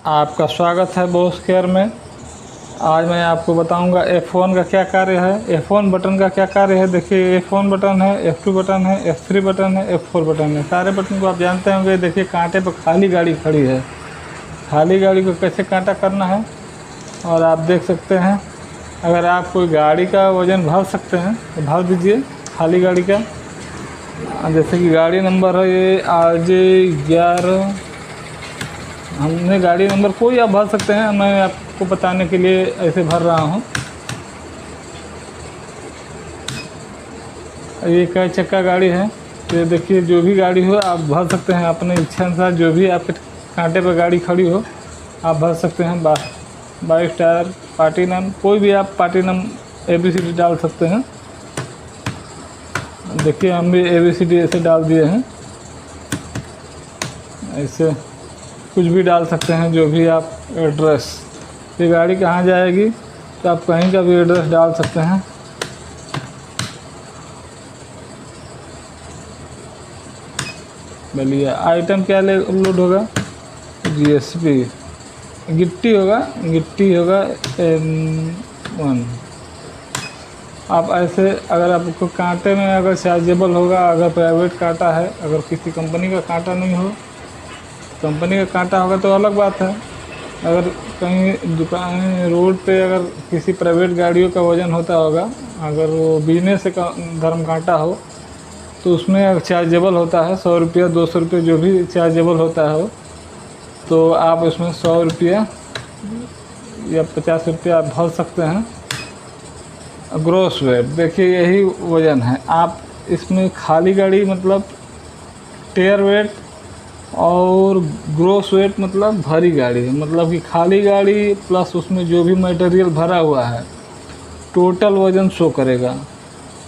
आपका स्वागत है बॉस केयर में। आज मैं आपको बताऊंगा F1 का क्या कार्य है, F1 बटन का क्या कार्य है। देखिए F1 बटन है, F2 बटन है, F3 बटन है, F4 बटन है। सारे बटन को आप जानते होंगे। देखिए कांटे पर खाली गाड़ी खड़ी है, खाली गाड़ी को कैसे कांटा करना है और आप देख सकते हैं। अगर आप कोई गाड़ी का वज़न भर सकते हैं तो भर दीजिए खाली गाड़ी का। जैसे कि गाड़ी नंबर है ये RJ11। हमने गाड़ी नंबर कोई आप भर सकते हैं, मैं आपको बताने के लिए ऐसे भर रहा हूँ। ये कई चक्का गाड़ी है, तो देखिए जो भी गाड़ी हो आप भर सकते हैं अपने इच्छा अनुसार। जो भी आपके कांटे पर गाड़ी खड़ी हो आप भर सकते हैं। 22 टायर, प्लैटिनम, कोई भी आप प्लैटिनम ABCD डाल सकते हैं। देखिए हम भी ABCD ऐसे डाल दिए हैं। ऐसे कुछ भी डाल सकते हैं, जो भी आप एड्रेस, ये गाड़ी कहाँ जाएगी तो आप कहीं का भी एड्रेस डाल सकते हैं। बोलिए आइटम क्या लोड होगा, GSP, गिट्टी होगा, गिट्टी होगा M1। आप ऐसे अगर आपको कांटे में अगर चार्जेबल होगा, अगर प्राइवेट कांटा है, अगर किसी कंपनी का कांटा नहीं हो, कंपनी का कांटा होगा तो अलग बात है। अगर कहीं दुकान रोड पे अगर किसी प्राइवेट गाड़ियों का वज़न होता होगा, अगर वो बिजनेस से धर्म कांटा हो तो उसमें चार्जेबल होता है 100 रुपया, 200 रुपये, जो भी चार्जेबल होता है। तो आप उसमें 100 रुपया या 50 रुपया आप भर सकते हैं। ग्रॉस वेट देखिए यही वज़न है। आप इसमें खाली गाड़ी मतलब टेयर वेट और ग्रॉस वेट मतलब भरी गाड़ी, मतलब कि खाली गाड़ी प्लस उसमें जो भी मटेरियल भरा हुआ है टोटल वज़न शो करेगा।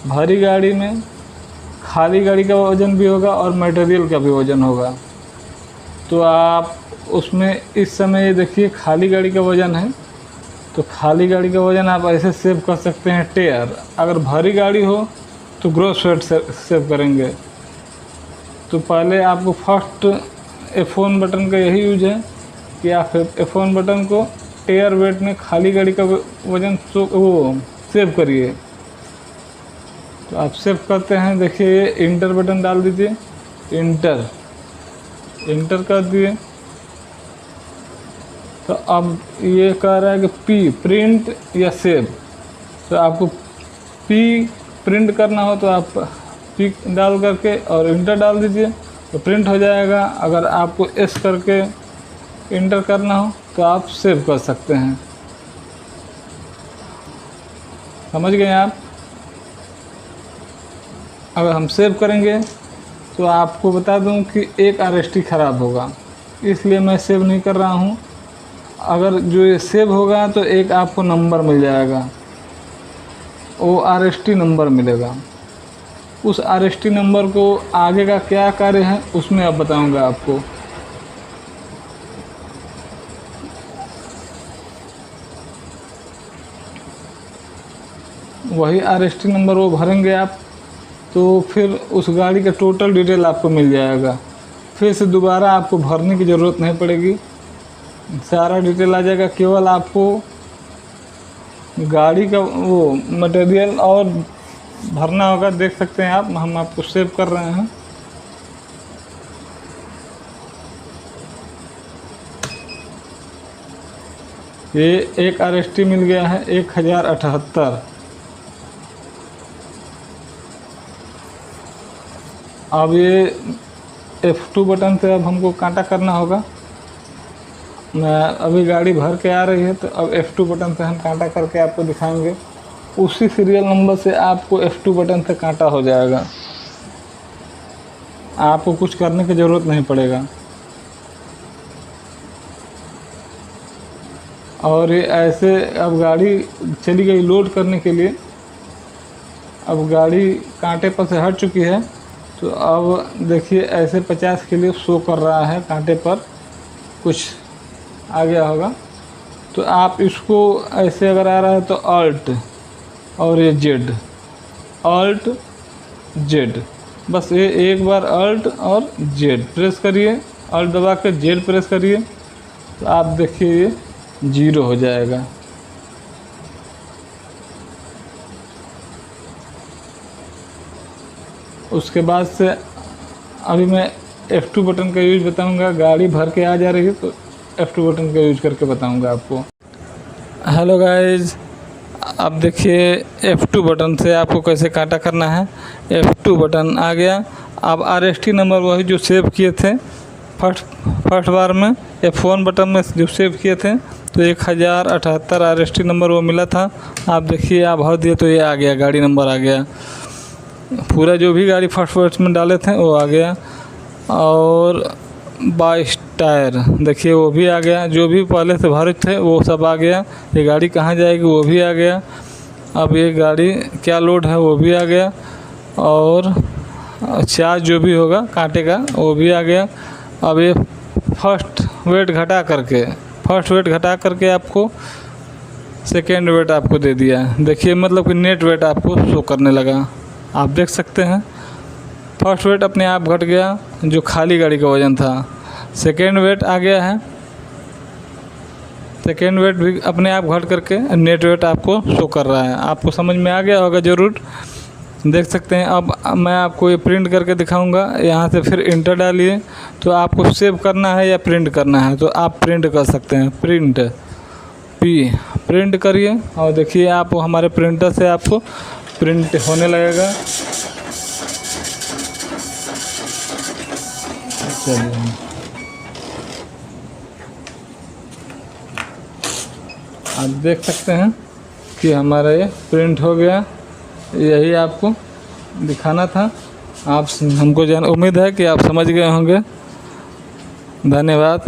भरी गाड़ी में खाली गाड़ी का वज़न भी होगा और मटेरियल का भी वज़न होगा। तो आप उसमें इस समय देखिए खाली गाड़ी का वज़न है, तो खाली गाड़ी का वज़न आप ऐसे सेव कर सकते हैं टेयर। अगर भरी गाड़ी हो तो ग्रॉस वेट सेव करेंगे। तो पहले आपको फर्स्ट F1 बटन का यही यूज है कि आप F1 बटन को टेयर वेट में खाली गाड़ी का वज़न वो सेव करिए। तो आप सेव करते हैं। देखिए इंटर बटन डाल दीजिए, इंटर कर दिए। तो अब ये कह रहा है कि P प्रिंट या सेव। तो आपको P प्रिंट करना हो तो आप P डाल करके और इंटर डाल दीजिए तो प्रिंट हो जाएगा। अगर आपको S करके इंटर करना हो तो आप सेव कर सकते हैं। समझ गए आप। अगर हम सेव करेंगे तो आपको बता दूं कि एक RST ख़राब होगा, इसलिए मैं सेव नहीं कर रहा हूं। अगर जो ये सेव होगा तो एक आपको नंबर मिल जाएगा, वो RST नंबर मिलेगा। उस RST नंबर को आगे का क्या कार्य है उसमें अब बताऊंगा आपको। वही RST नंबर वो भरेंगे आप तो फिर उस गाड़ी का टोटल डिटेल आपको मिल जाएगा। फिर से दोबारा आपको भरने की ज़रूरत नहीं पड़ेगी, सारा डिटेल आ जाएगा। केवल आपको गाड़ी का वो मटेरियल और भरना होगा। देख सकते हैं आप, हम आपको सेव कर रहे हैं। ये एक RST मिल गया है 1078। अब ये F2 बटन से अब हमको कांटा करना होगा। मैं अभी गाड़ी भर के आ रही है तो अब F2 बटन से हम कांटा करके आपको दिखाएंगे। उसी सीरियल नंबर से आपको F2 बटन से कांटा हो जाएगा, आपको कुछ करने की ज़रूरत नहीं पड़ेगा। और ये ऐसे अब गाड़ी चली गई लोड करने के लिए। अब गाड़ी कांटे पर से हट चुकी है, तो अब देखिए ऐसे 50 के लिए शो कर रहा है, कांटे पर कुछ आ गया होगा। तो आप इसको ऐसे अगर आ रहा है तो अल्ट और ये अल्ट जेड, बस ये एक बार अल्ट और जेड प्रेस करिए, अल्ट दबा के जेड प्रेस करिए तो आप देखिए ये 0 हो जाएगा। उसके बाद से अभी मैं F2 बटन का यूज बताऊंगा। गाड़ी भर के आ जा रही है तो F2 बटन का यूज करके बताऊंगा आपको। हेलो गाइज, अब देखिए F2 बटन से आपको कैसे कांटा करना है। F2 बटन आ गया। अब RST नंबर वही जो सेव किए थे फर्स्ट बार में F1 बटन में जो सेव किए थे, तो 1078 RST नंबर वो मिला था। आप देखिए आप भर दिए तो ये आ गया, गाड़ी नंबर आ गया पूरा, जो भी गाड़ी फर्स्ट में डाले थे वो आ गया। और 22 टायर देखिए वो भी आ गया, जो भी पहले से भरे थे वो सब आ गया। ये गाड़ी कहाँ जाएगी वो भी आ गया। अब ये गाड़ी क्या लोड है वो भी आ गया। और चार्ज जो भी होगा कांटे का वो भी आ गया। अब ये फर्स्ट वेट घटा करके आपको सेकेंड वेट आपको दे दिया। देखिए मतलब कि नेट वेट आपको शो करने लगा, आप देख सकते हैं। फर्स्ट वेट अपने आप घट गया जो खाली गाड़ी का वज़न था। सेकेंड वेट आ गया है, सेकेंड वेट भी अपने आप घट करके नेट वेट आपको शो कर रहा है। आपको समझ में आ गया होगा ज़रूर, देख सकते हैं। अब मैं आपको ये प्रिंट करके दिखाऊंगा। यहाँ से फिर इंटर डालिए, तो आपको सेव करना है या प्रिंट करना है तो आप प्रिंट कर सकते हैं। प्रिंट करिए और देखिए आप हमारे प्रिंटर से आपको प्रिंट होने लगेगा। चलिए आप देख सकते हैं कि हमारा ये प्रिंट हो गया। यही आपको दिखाना था। आप हमको उम्मीद है कि आप समझ गए होंगे। धन्यवाद।